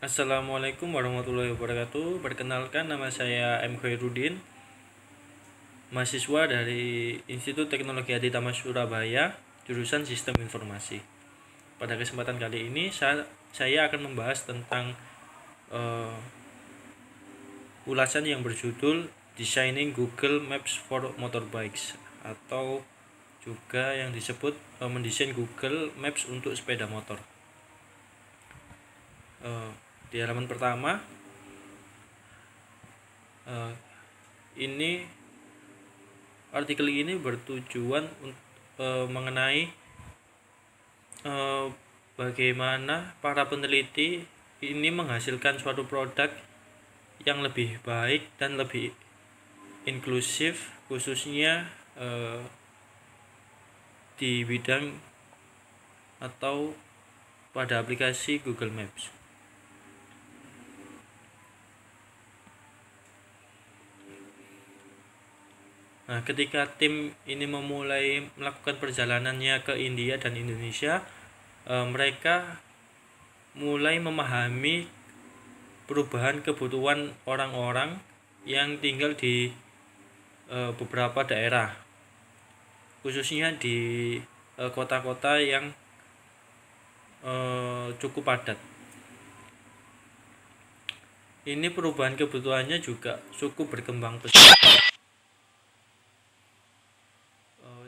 Assalamualaikum warahmatullahi wabarakatuh. Perkenalkan, nama saya M. Khairuddin, mahasiswa dari Institut Teknologi Aditama Surabaya, jurusan Sistem Informasi. Pada kesempatan kali ini saya akan membahas tentang ulasan yang berjudul Designing Google Maps for Motorbikes, atau juga yang disebut mendesain Google Maps untuk sepeda motor. Di halaman pertama artikel ini bertujuan mengenai bagaimana para peneliti ini menghasilkan suatu produk yang lebih baik dan lebih inklusif, khususnya di bidang atau pada aplikasi Google Maps. Nah, ketika tim ini memulai melakukan perjalanannya ke India dan Indonesia, mereka mulai memahami perubahan kebutuhan orang-orang yang tinggal di beberapa daerah, khususnya di kota-kota yang cukup padat. Ini perubahan kebutuhannya juga cukup berkembang pesat.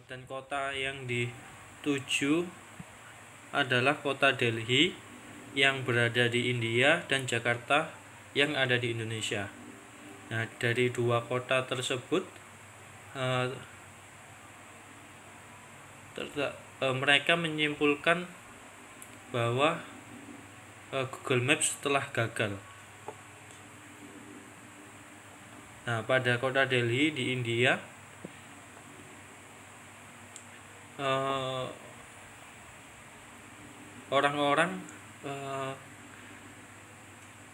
Dan kota yang dituju adalah kota Delhi yang berada di India dan Jakarta yang ada di Indonesia. Nah, dari dua kota tersebut mereka menyimpulkan bahwa Google Maps telah gagal. Nah, pada kota Delhi di India, orang-orang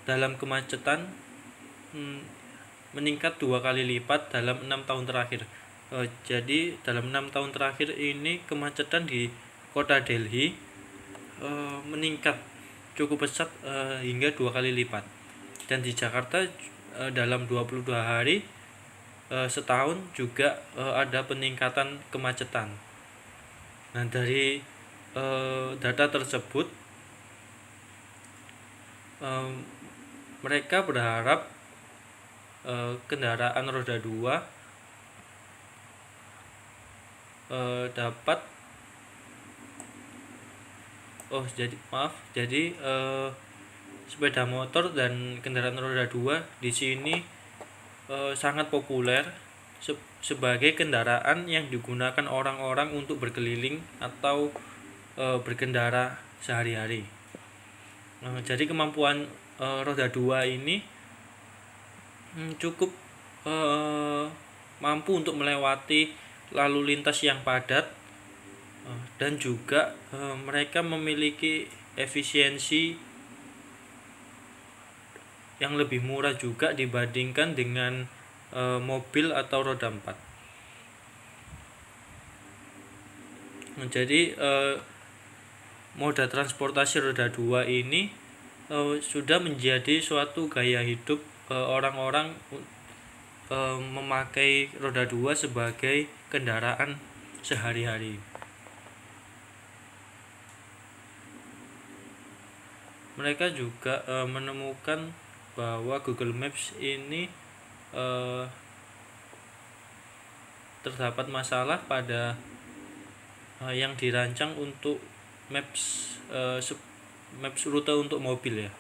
dalam kemacetan meningkat 2 kali lipat dalam 6 tahun terakhir. Jadi dalam 6 tahun terakhir ini kemacetan di kota Delhi meningkat cukup pesat hingga 2 kali lipat. Dan di Jakarta dalam 22 hari setahun juga ada peningkatan kemacetan. Nah, dari data tersebut mereka berharap kendaraan roda 2 dapat sepeda motor dan kendaraan roda 2 di sini sangat populer sebagai kendaraan yang digunakan orang-orang untuk berkeliling atau berkendara sehari-hari. Jadi kemampuan roda 2 ini cukup mampu untuk melewati lalu lintas yang padat, dan juga mereka memiliki efisiensi yang lebih murah juga dibandingkan dengan mobil atau roda 4. Jadi moda transportasi roda 2 ini sudah menjadi suatu gaya hidup orang-orang memakai roda 2 sebagai kendaraan sehari-hari. Mereka juga menemukan bahwa Google Maps ini terdapat masalah pada yang dirancang untuk maps rute untuk mobil ya.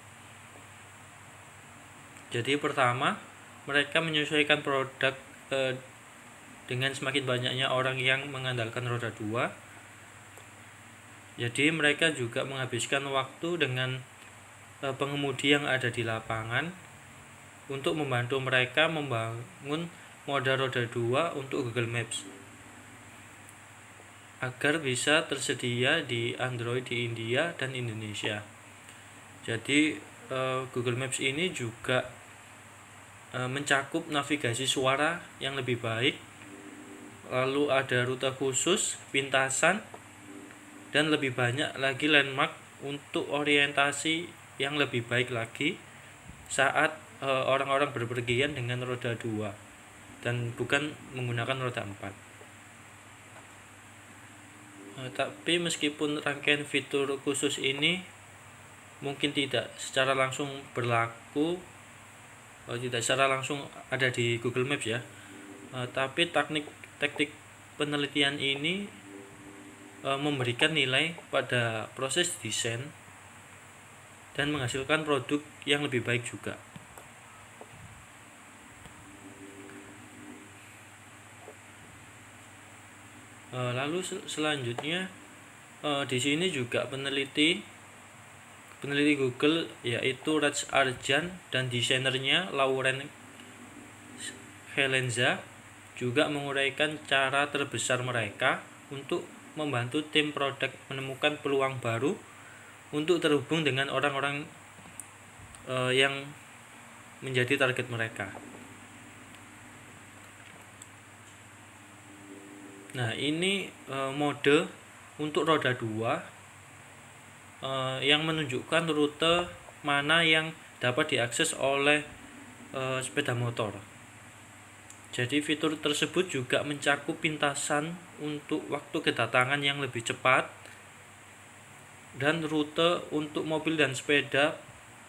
Jadi pertama, mereka menyesuaikan produk dengan semakin banyaknya orang yang mengandalkan roda 2. Jadi mereka juga menghabiskan waktu dengan pengemudi yang ada di lapangan untuk membantu mereka membangun moda roda 2 untuk Google Maps agar bisa tersedia di Android di India dan Indonesia. Jadi Google Maps ini juga mencakup navigasi suara yang lebih baik, lalu ada rute khusus, pintasan, dan lebih banyak lagi landmark untuk orientasi yang lebih baik lagi saat orang-orang berpergian dengan roda 2 dan bukan menggunakan roda 4. Tapi meskipun rangkaian fitur khusus ini mungkin tidak secara langsung berlaku, tidak secara langsung ada di Google Maps ya, tapi teknik penelitian ini memberikan nilai pada proses desain dan menghasilkan produk yang lebih baik juga. Lalu selanjutnya di sini juga peneliti Google yaitu Raj Arjan dan desainernya Lauren Helenza juga menguraikan cara terbesar mereka untuk membantu tim produk menemukan peluang baru untuk terhubung dengan orang-orang yang menjadi target mereka. Nah, ini mode untuk roda 2 yang menunjukkan rute mana yang dapat diakses oleh sepeda motor. Jadi fitur tersebut juga mencakup pintasan untuk waktu kedatangan yang lebih cepat dan rute untuk mobil dan sepeda.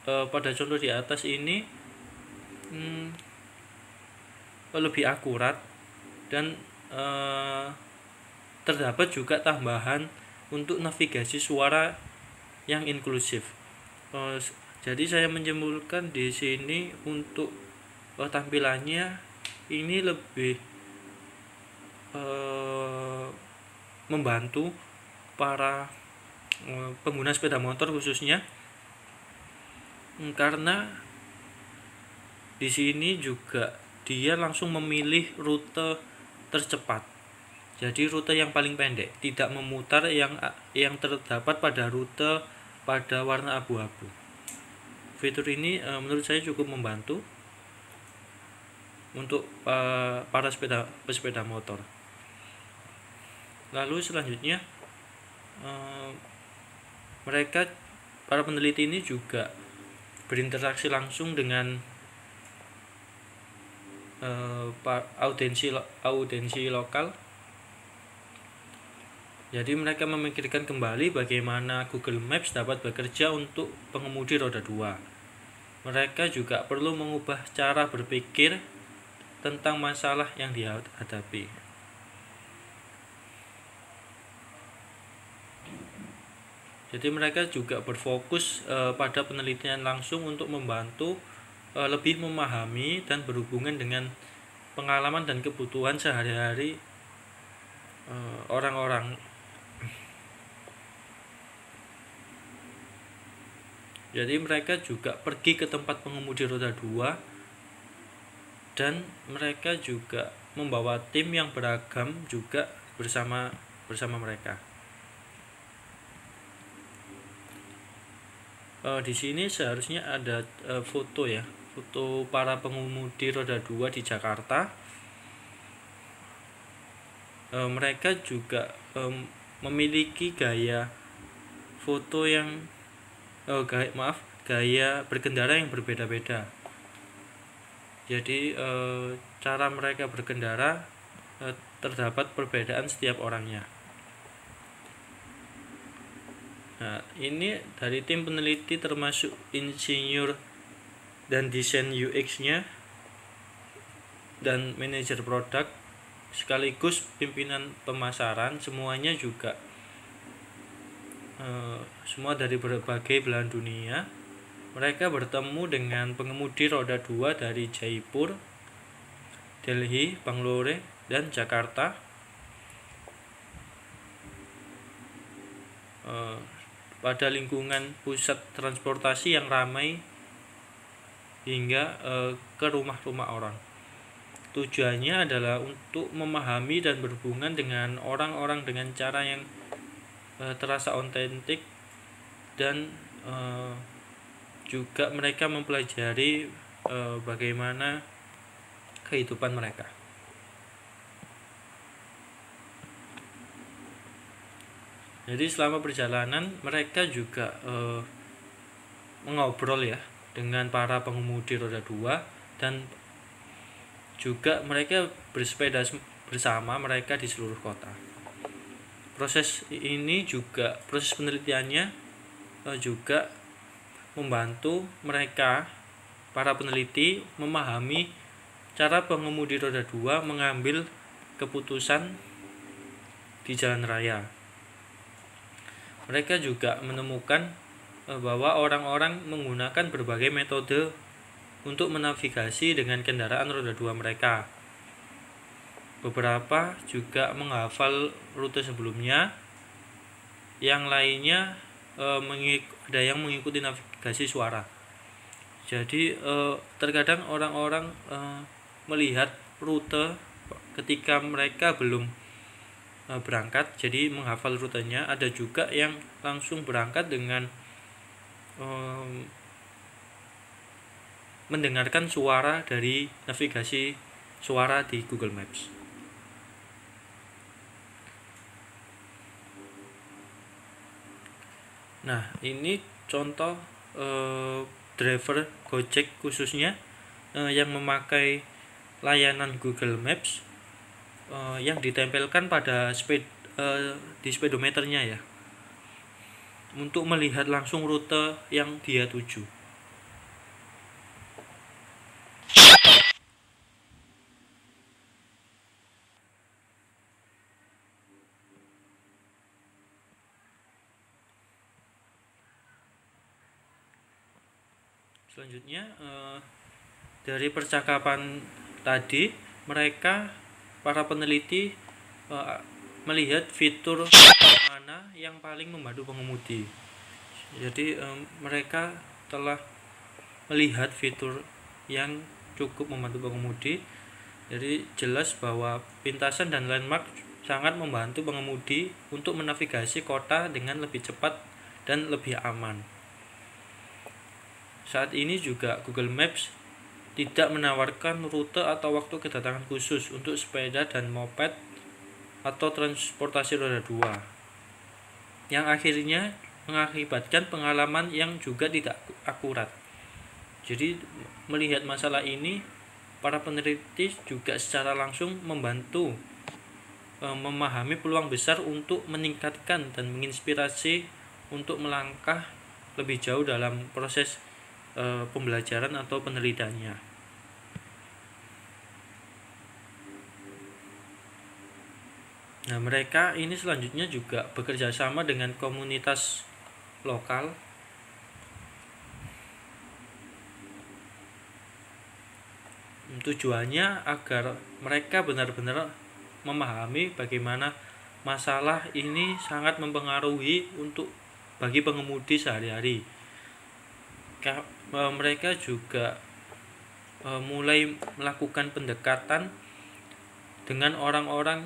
Pada contoh di atas ini lebih akurat dan terdapat juga tambahan untuk navigasi suara yang inklusif. Jadi saya menyimpulkan di sini untuk tampilannya ini lebih membantu para pengguna sepeda motor khususnya, karena di sini juga dia langsung memilih rute tercepat. Jadi rute yang paling pendek, tidak memutar yang terdapat pada rute pada warna abu-abu. Fitur ini menurut saya cukup membantu untuk para pesepeda motor. Lalu selanjutnya para peneliti ini juga berinteraksi langsung dengan audiensi lokal. Jadi mereka memikirkan kembali bagaimana Google Maps dapat bekerja untuk pengemudi roda 2. Mereka juga perlu mengubah cara berpikir tentang masalah yang dihadapi. Jadi mereka juga berfokus pada penelitian langsung untuk membantu lebih memahami dan berhubungan dengan pengalaman dan kebutuhan sehari-hari orang-orang. Jadi mereka juga pergi ke tempat pengemudi roda 2 dan mereka juga membawa tim yang beragam juga bersama mereka. Di sini seharusnya ada foto para pengemudi roda 2 di Jakarta. Mereka juga memiliki gaya foto yang gaya berkendara yang berbeda-beda. Jadi cara mereka berkendara terdapat perbedaan setiap orangnya. Nah, ini dari tim peneliti termasuk insinyur dan desain UX-nya dan manajer produk sekaligus pimpinan pemasaran, semuanya juga semua dari berbagai belahan dunia. Mereka bertemu dengan pengemudi roda 2 dari Jaipur, Delhi, Bangalore, dan Jakarta. Pada lingkungan pusat transportasi yang ramai hingga ke rumah-rumah orang. Tujuannya adalah untuk memahami dan berhubungan dengan orang-orang dengan cara yang terasa otentik dan juga mereka mempelajari bagaimana kehidupan mereka. Jadi selama perjalanan mereka juga mengobrol ya dengan para pengemudi roda 2, dan juga mereka bersepeda bersama mereka di seluruh kota. Proses penelitiannya juga membantu mereka, para peneliti, memahami cara pengemudi roda 2 mengambil keputusan di jalan raya. Mereka juga menemukan bahwa orang-orang menggunakan berbagai metode untuk menavigasi dengan kendaraan roda 2 mereka. Beberapa juga menghafal rute sebelumnya, yang lainnya ada yang mengikuti navigasi suara. Jadi terkadang orang-orang melihat rute ketika mereka belum berangkat, jadi menghafal rutenya. Ada juga yang langsung berangkat dengan mendengarkan suara dari navigasi suara di Google Maps. Nah, ini contoh driver Gojek khususnya yang memakai layanan Google Maps yang ditempelkan pada di speedometernya ya, untuk melihat langsung rute yang dia tuju. Selanjutnya dari percakapan tadi, para peneliti melihat fitur mana yang paling membantu pengemudi. Jadi mereka telah melihat fitur yang cukup membantu pengemudi. Jadi jelas bahwa pintasan dan landmark sangat membantu pengemudi untuk menavigasi kota dengan lebih cepat dan lebih aman. Saat ini juga Google Maps tidak menawarkan rute atau waktu kedatangan khusus untuk sepeda dan moped atau transportasi roda 2, yang akhirnya mengakibatkan pengalaman yang juga tidak akurat. Jadi melihat masalah ini, para peneliti juga secara langsung membantu memahami peluang besar untuk meningkatkan dan menginspirasi untuk melangkah lebih jauh dalam proses pembelajaran atau penelitiannya. Nah, mereka ini selanjutnya juga bekerja sama dengan komunitas lokal tujuannya agar mereka benar-benar memahami bagaimana masalah ini sangat mempengaruhi bagi pengemudi sehari-hari. Mereka juga mulai melakukan pendekatan dengan orang-orang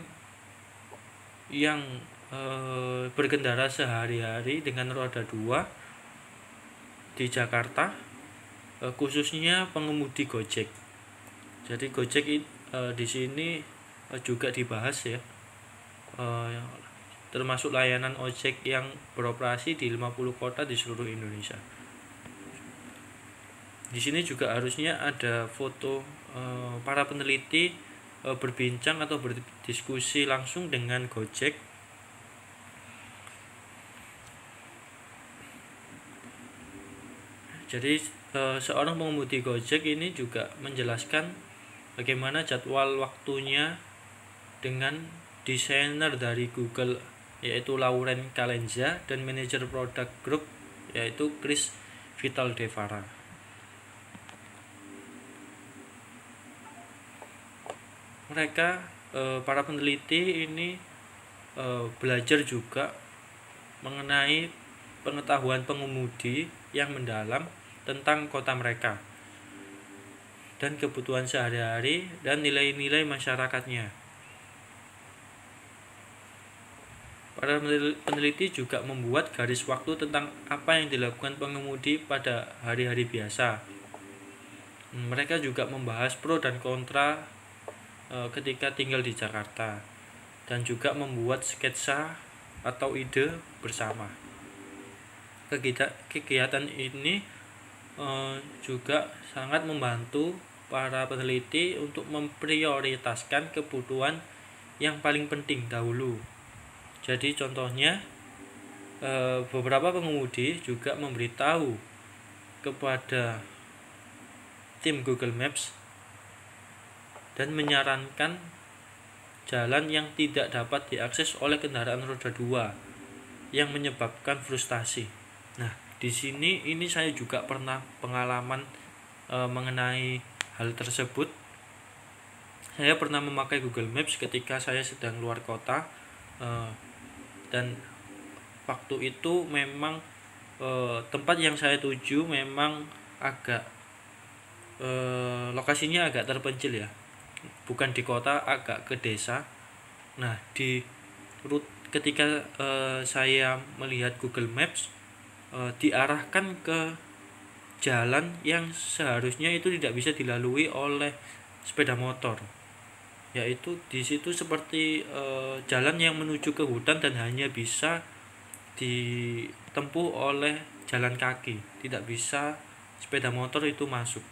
yang berkendara sehari-hari dengan roda 2 di Jakarta, khususnya pengemudi Gojek. Jadi Gojek di sini juga dibahas ya, termasuk layanan ojek yang beroperasi di 50 kota di seluruh Indonesia. Di sini juga harusnya ada foto para peneliti berbincang atau berdiskusi langsung dengan Gojek. Jadi seorang pengemudi Gojek ini juga menjelaskan bagaimana jadwal waktunya dengan desainer dari Google, yaitu Lauren Kalenza, dan manajer produk grup, yaitu Chris Vitaldevara. Mereka para peneliti ini belajar juga mengenai pengetahuan pengemudi yang mendalam tentang kota mereka dan kebutuhan sehari-hari dan nilai-nilai masyarakatnya. Para peneliti juga membuat garis waktu tentang apa yang dilakukan pengemudi pada hari-hari biasa. Mereka juga membahas pro dan kontra ketika tinggal di Jakarta, dan juga membuat sketsa atau ide bersama. Kegiatan ini juga sangat membantu para peneliti untuk memprioritaskan kebutuhan yang paling penting dahulu. Jadi contohnya beberapa pengemudi juga memberitahu kepada tim Google Maps dan menyarankan jalan yang tidak dapat diakses oleh kendaraan roda 2 yang menyebabkan frustasi. Nah, di sini ini saya juga pernah pengalaman mengenai hal tersebut. Saya pernah memakai Google Maps ketika saya sedang luar kota, dan waktu itu memang tempat yang saya tuju memang agak lokasinya agak terpencil ya, bukan di kota, agak ke desa. Nah, ketika saya melihat Google Maps, diarahkan ke jalan yang seharusnya itu tidak bisa dilalui oleh sepeda motor, yaitu di situ seperti jalan yang menuju ke hutan dan hanya bisa ditempuh oleh jalan kaki, tidak bisa sepeda motor itu masuk.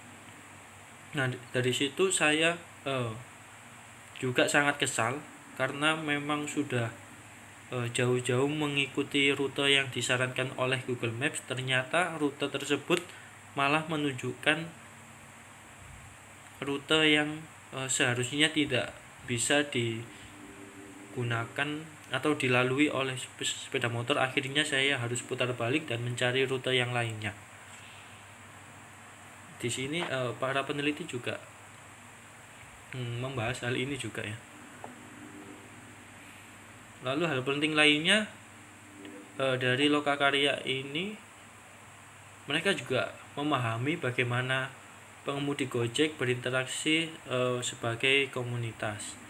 Nah, dari situ saya juga sangat kesal karena memang sudah jauh-jauh mengikuti rute yang disarankan oleh Google Maps, ternyata rute tersebut malah menunjukkan rute yang seharusnya tidak bisa digunakan atau dilalui oleh sepeda motor. Akhirnya saya harus putar balik dan mencari rute yang lainnya. Di sini para peneliti juga membahas hal ini juga ya. Lalu hal penting lainnya dari lokakarya ini, mereka juga memahami bagaimana pengemudi Gojek berinteraksi sebagai komunitas.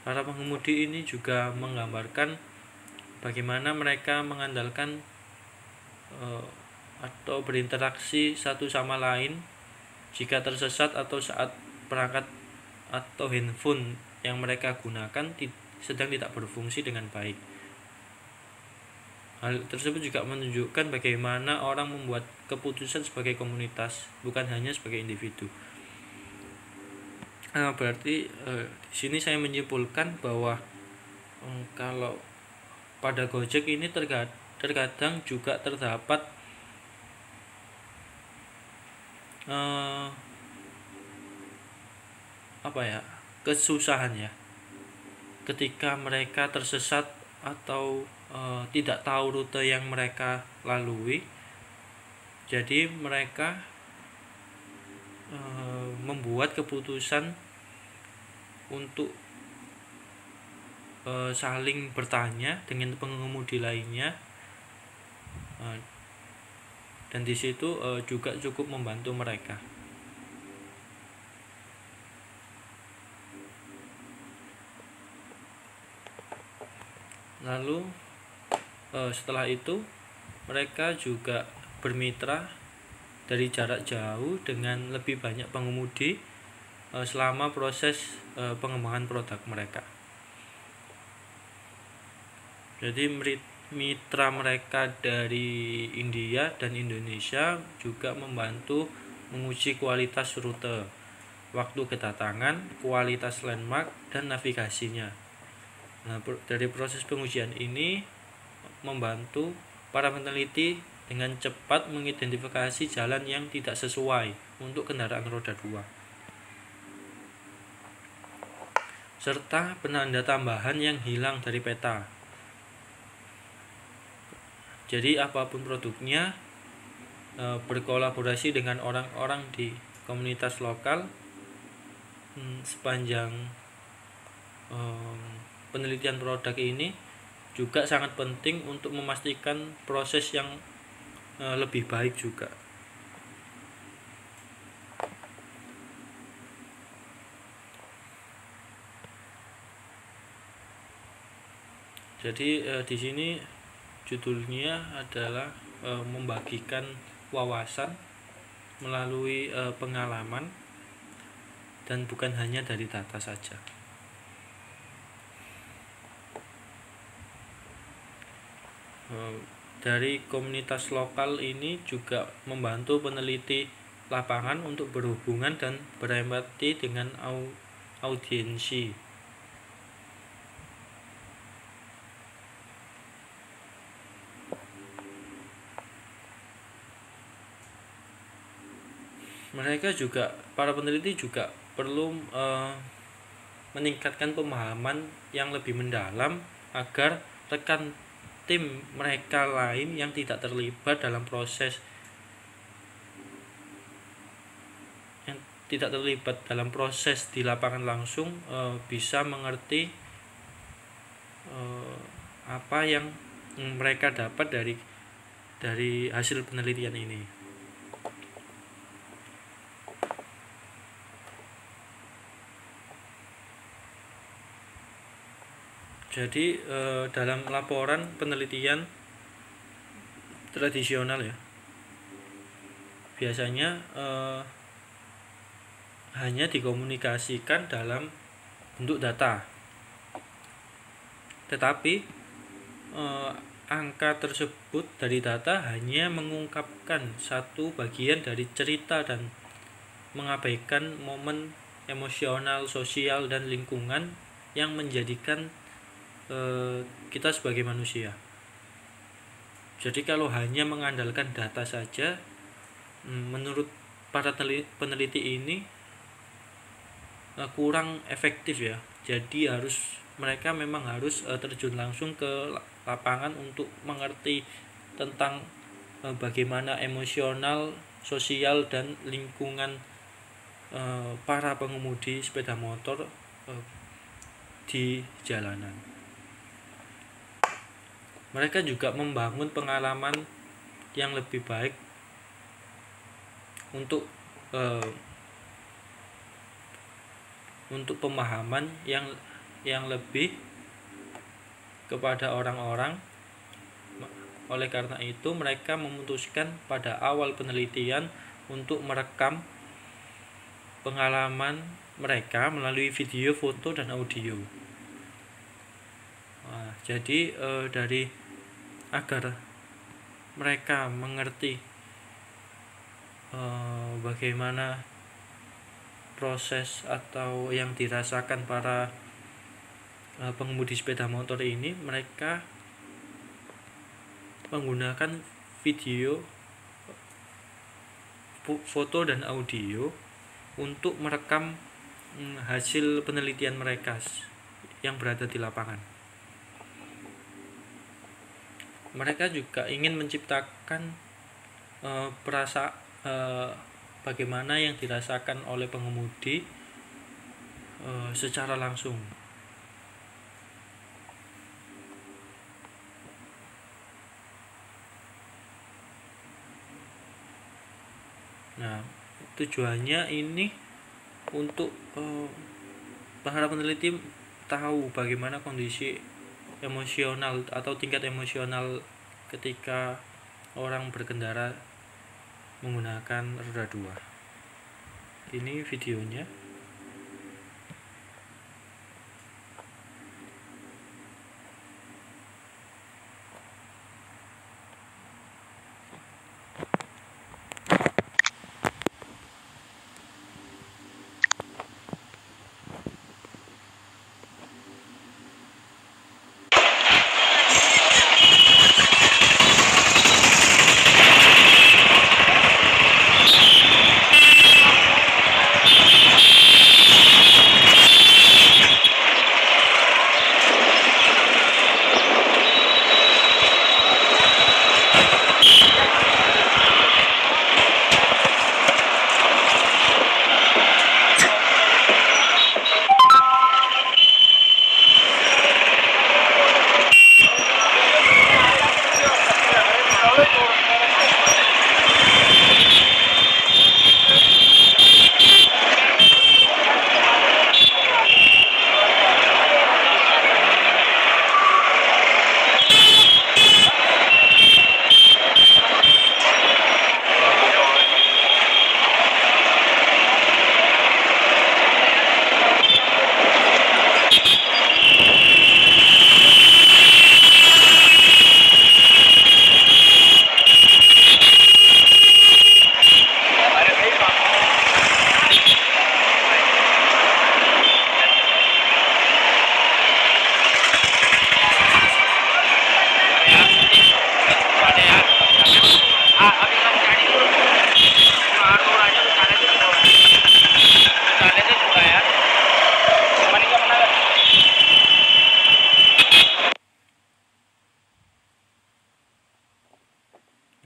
Para pengemudi ini juga menggambarkan bagaimana mereka mengandalkan atau berinteraksi satu sama lain jika tersesat atau saat perangkat atau handphone yang mereka gunakan sedang tidak berfungsi dengan baik. Hal tersebut juga menunjukkan bagaimana orang membuat keputusan sebagai komunitas, bukan hanya sebagai individu. Berarti di sini saya menyimpulkan bahwa kalau pada Gojek ini terkadang juga terdapat kesusahan ya, ketika mereka tersesat atau tidak tahu rute yang mereka lalui. Jadi mereka membuat keputusan untuk saling bertanya dengan pengemudi lainnya, dan di situ juga cukup membantu mereka. Lalu setelah itu mereka juga bermitra dari jarak jauh dengan lebih banyak pengemudi selama proses pengembangan produk mereka. Jadi mitra mereka dari India dan Indonesia juga membantu menguji kualitas rute, waktu kedatangan, kualitas landmark, dan navigasinya. Nah, dari proses pengujian ini membantu para peneliti dengan cepat mengidentifikasi jalan yang tidak sesuai untuk kendaraan roda 2, serta penanda tambahan yang hilang dari peta. Jadi apapun produknya, berkolaborasi dengan orang-orang di komunitas lokal sepanjang penelitian produk ini juga sangat penting untuk memastikan proses yang lebih baik juga. Jadi di sini judulnya adalah membagikan wawasan melalui pengalaman dan bukan hanya dari data saja. dari komunitas lokal ini juga membantu peneliti lapangan untuk berhubungan dan berempati dengan audiensi. Para peneliti juga perlu meningkatkan pemahaman yang lebih mendalam agar rekan tim mereka lain yang tidak terlibat dalam proses di lapangan langsung bisa mengerti apa yang mereka dapat dari hasil penelitian ini. Jadi dalam laporan penelitian tradisional ya, biasanya hanya dikomunikasikan dalam bentuk data, tetapi angka tersebut dari data hanya mengungkapkan satu bagian dari cerita dan mengabaikan momen emosional, sosial, dan lingkungan yang menjadikan kita sebagai manusia. Jadi kalau hanya mengandalkan data saja, menurut para peneliti ini kurang efektif ya. Jadi mereka memang harus terjun langsung ke lapangan untuk mengerti tentang bagaimana emosional, sosial, dan lingkungan para pengemudi sepeda motor di jalanan. Mereka juga membangun pengalaman yang lebih baik untuk pemahaman yang lebih kepada orang-orang. Oleh karena itu mereka memutuskan pada awal penelitian untuk merekam pengalaman mereka melalui video, foto, dan audio. Jadi agar mereka mengerti bagaimana proses atau yang dirasakan para pengemudi sepeda motor ini, mereka menggunakan video, foto, dan audio untuk merekam hasil penelitian mereka yang berada di lapangan. Mereka juga ingin menciptakan bagaimana yang dirasakan oleh pengemudi secara langsung. Nah, tujuannya ini untuk para peneliti tahu bagaimana kondisi emosional atau tingkat emosional ketika orang berkendara menggunakan roda 2. Ini videonya.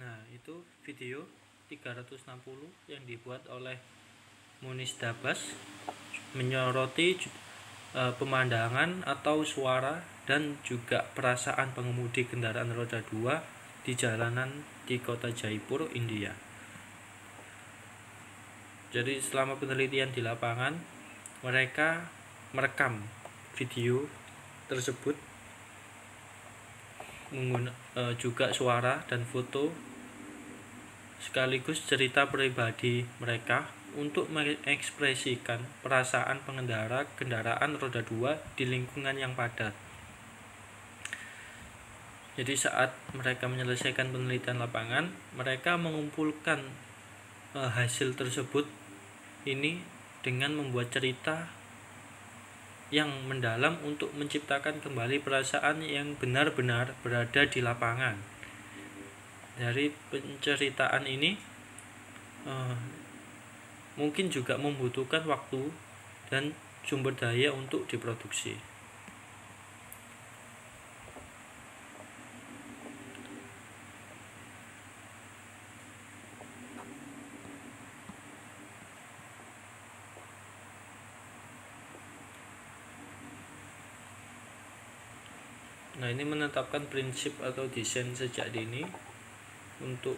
Nah, itu video 360 yang dibuat oleh Munis Dabas menyoroti pemandangan atau suara dan juga perasaan pengemudi kendaraan roda 2 di jalanan di kota Jaipur, India. Jadi selama penelitian di lapangan, mereka merekam video tersebut juga suara dan foto sekaligus cerita pribadi mereka untuk mengekspresikan perasaan pengendara kendaraan roda 2 di lingkungan yang padat. Jadi saat mereka menyelesaikan penelitian lapangan, mereka mengumpulkan hasil tersebut ini dengan membuat cerita yang mendalam untuk menciptakan kembali perasaan yang benar-benar berada di lapangan. Dari penceritaan ini mungkin juga membutuhkan waktu dan sumber daya untuk diproduksi. Nah, ini menetapkan prinsip atau desain sejak dini untuk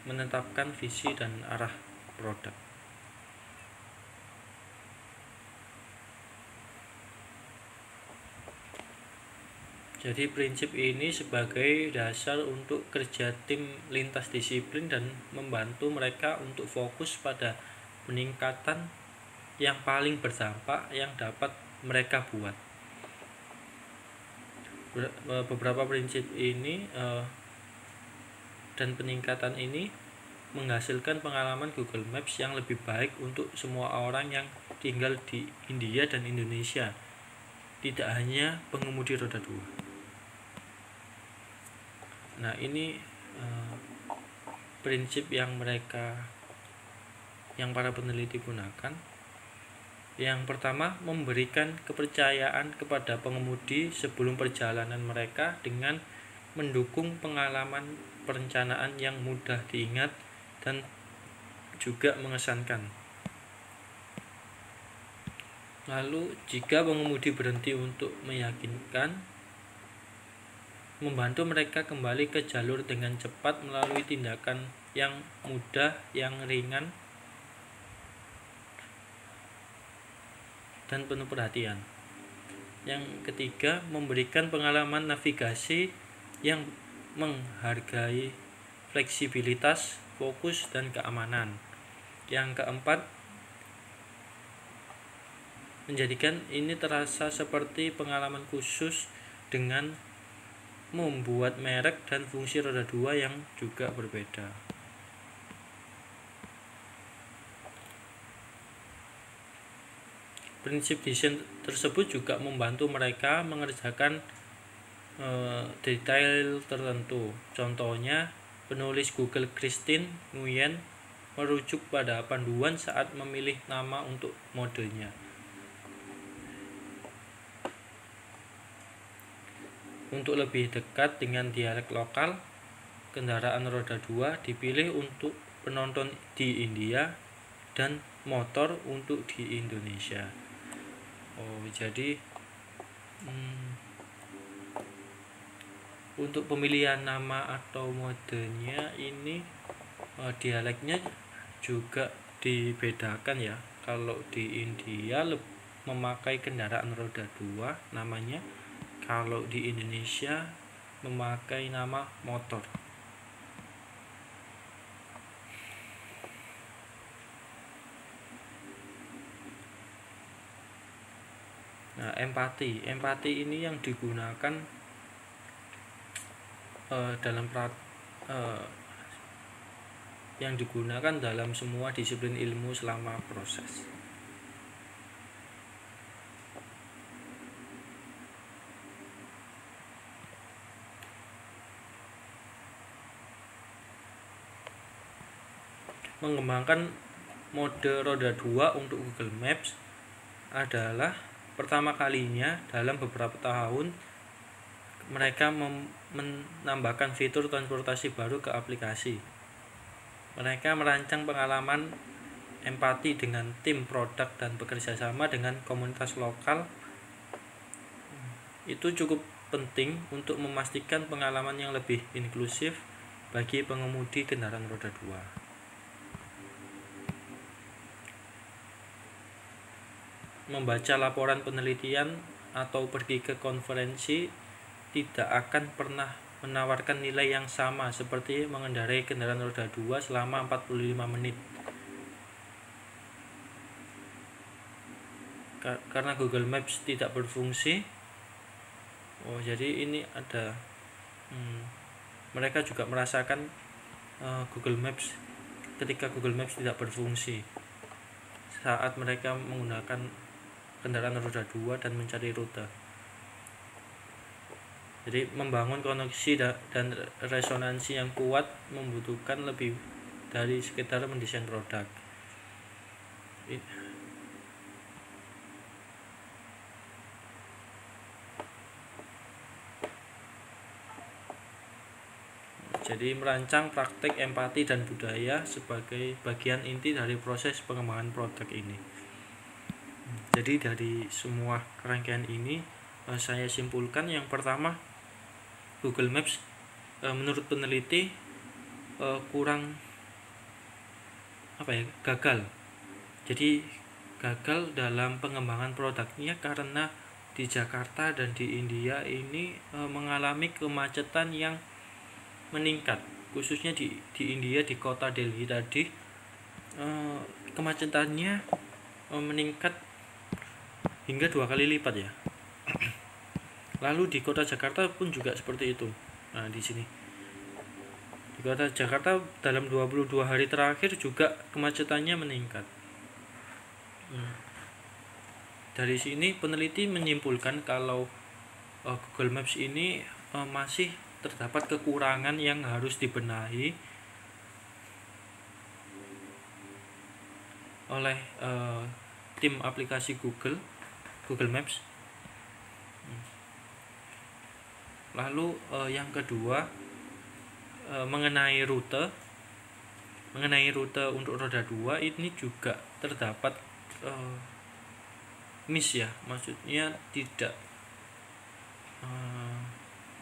menetapkan visi dan arah produk. Jadi prinsip ini sebagai dasar untuk kerja tim lintas disiplin dan membantu mereka untuk fokus pada peningkatan yang paling berdampak yang dapat mereka buat. Beberapa prinsip ini dan peningkatan ini menghasilkan pengalaman Google Maps yang lebih baik untuk semua orang yang tinggal di India dan Indonesia, tidak hanya pengemudi roda 2. Nah, ini prinsip yang para peneliti gunakan. Yang pertama, memberikan kepercayaan kepada pengemudi sebelum perjalanan mereka dengan mendukung pengalaman perencanaan yang mudah diingat dan juga mengesankan. Lalu, jika pengemudi berhenti untuk meyakinkan, membantu mereka kembali ke jalur dengan cepat melalui tindakan yang mudah, yang ringan, dan penuh perhatian. Yang ketiga, memberikan pengalaman navigasi yang menghargai fleksibilitas, fokus, dan keamanan. Yang keempat, menjadikan ini terasa seperti pengalaman khusus dengan membuat merek dan fungsi roda 2 yang juga berbeda. Prinsip desain tersebut juga membantu mereka mengerjakan detail tertentu. Contohnya, penulis Google Christine Nguyen merujuk pada panduan saat memilih nama untuk modenya. Untuk lebih dekat dengan dialek lokal, kendaraan roda 2 dipilih untuk penonton di India dan motor untuk di Indonesia. Jadi untuk pemilihan nama atau modenya ini dialeknya juga dibedakan ya. Kalau di India memakai kendaraan roda 2 namanya, kalau di Indonesia memakai nama motor. Nah, empati ini yang digunakan dalam semua disiplin ilmu selama proses. Mengembangkan mode roda 2 untuk Google Maps adalah pertama kalinya dalam beberapa tahun mereka menambahkan fitur transportasi baru ke aplikasi. Mereka merancang pengalaman empati dengan tim produk dan bekerja sama dengan komunitas lokal. Itu cukup penting untuk memastikan pengalaman yang lebih inklusif bagi pengemudi kendaraan roda 2. Membaca laporan penelitian atau pergi ke konferensi tidak akan pernah menawarkan nilai yang sama seperti mengendarai kendaraan roda 2 selama 45 menit. Karena Google Maps tidak berfungsi. Jadi ini ada mereka juga merasakan Google Maps ketika Google Maps tidak berfungsi saat mereka menggunakan kendaraan roda 2 dan mencari rute. Jadi membangun koneksi dan resonansi yang kuat membutuhkan lebih dari sekedar mendesain produk. Jadi merancang praktik empati dan budaya sebagai bagian inti dari proses pengembangan produk ini. Jadi dari semua rangkaian ini saya simpulkan yang pertama, Google Maps menurut peneliti kurang gagal. Jadi gagal dalam pengembangan produknya karena di Jakarta dan di India ini mengalami kemacetan yang meningkat, khususnya di India, di kota Delhi tadi kemacetannya meningkat hingga 2 kali lipat ya. Lalu di kota Jakarta pun juga seperti itu. Nah, di sini di kota Jakarta dalam 22 hari terakhir juga kemacetannya meningkat. Dari sini peneliti menyimpulkan kalau Google Maps ini masih terdapat kekurangan yang harus dibenahi oleh tim aplikasi Google Maps. Lalu yang kedua, mengenai rute untuk roda 2 ini juga terdapat miss ya, maksudnya tidak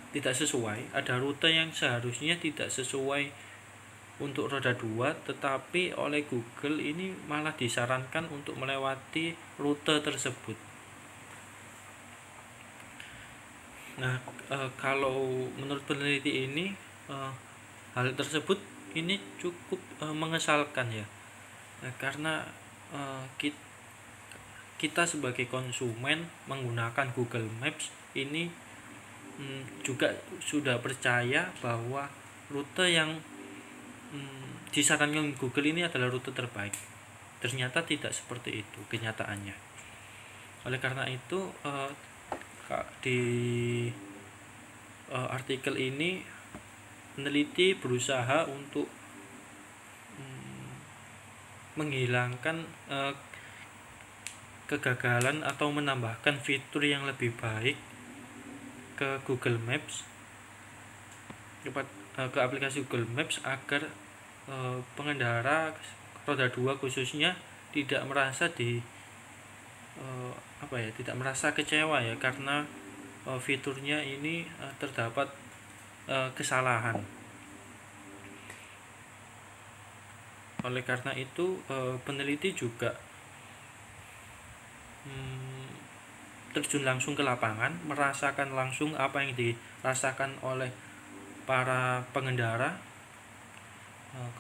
sesuai. Ada rute yang seharusnya tidak sesuai untuk roda 2, tetapi oleh Google ini malah disarankan untuk melewati rute tersebut. Nah, kalau menurut peneliti ini hal tersebut ini cukup mengesalkan ya, karena kita sebagai konsumen menggunakan Google Maps ini juga sudah percaya bahwa rute yang disarankan Google ini adalah rute terbaik. Ternyata tidak seperti itu kenyataannya. Oleh karena itu di artikel ini peneliti berusaha untuk menghilangkan kegagalan atau menambahkan fitur yang lebih baik ke Google Maps, ke aplikasi Google Maps agar pengendara roda 2 khususnya tidak merasa tidak merasa kecewa ya, karena fiturnya ini terdapat kesalahan. Oleh karena itu peneliti juga terjun langsung ke lapangan, merasakan langsung apa yang dirasakan oleh para pengendara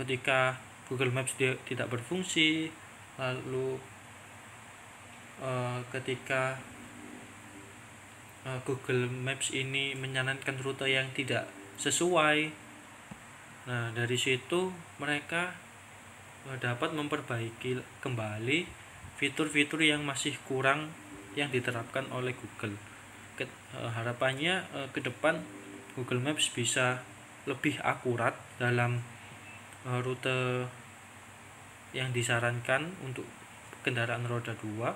ketika Google Maps tidak berfungsi, lalu ketika Google Maps ini menyarankan rute yang tidak sesuai. Nah, dari situ mereka dapat memperbaiki kembali fitur-fitur yang masih kurang yang diterapkan oleh Google. Harapannya ke depan Google Maps bisa lebih akurat dalam rute yang disarankan untuk kendaraan roda 2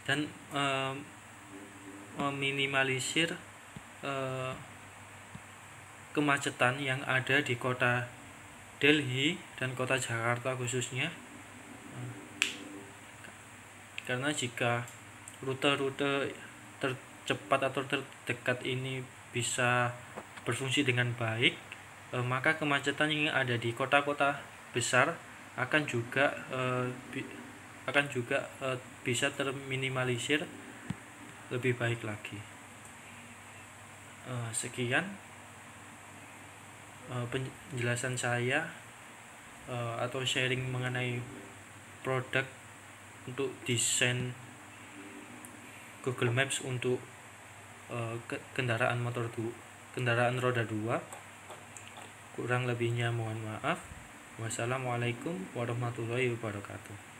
dan meminimalisir kemacetan yang ada di kota Delhi dan kota Jakarta khususnya, karena jika rute-rute tercepat atau terdekat ini bisa berfungsi dengan baik, maka kemacetan yang ada di kota-kota besar akan juga bisa terminimalisir lebih baik lagi. Sekian penjelasan saya atau sharing mengenai produk untuk desain Google Maps untuk kendaraan roda 2. Kurang lebihnya mohon maaf. Wassalamualaikum warahmatullahi wabarakatuh.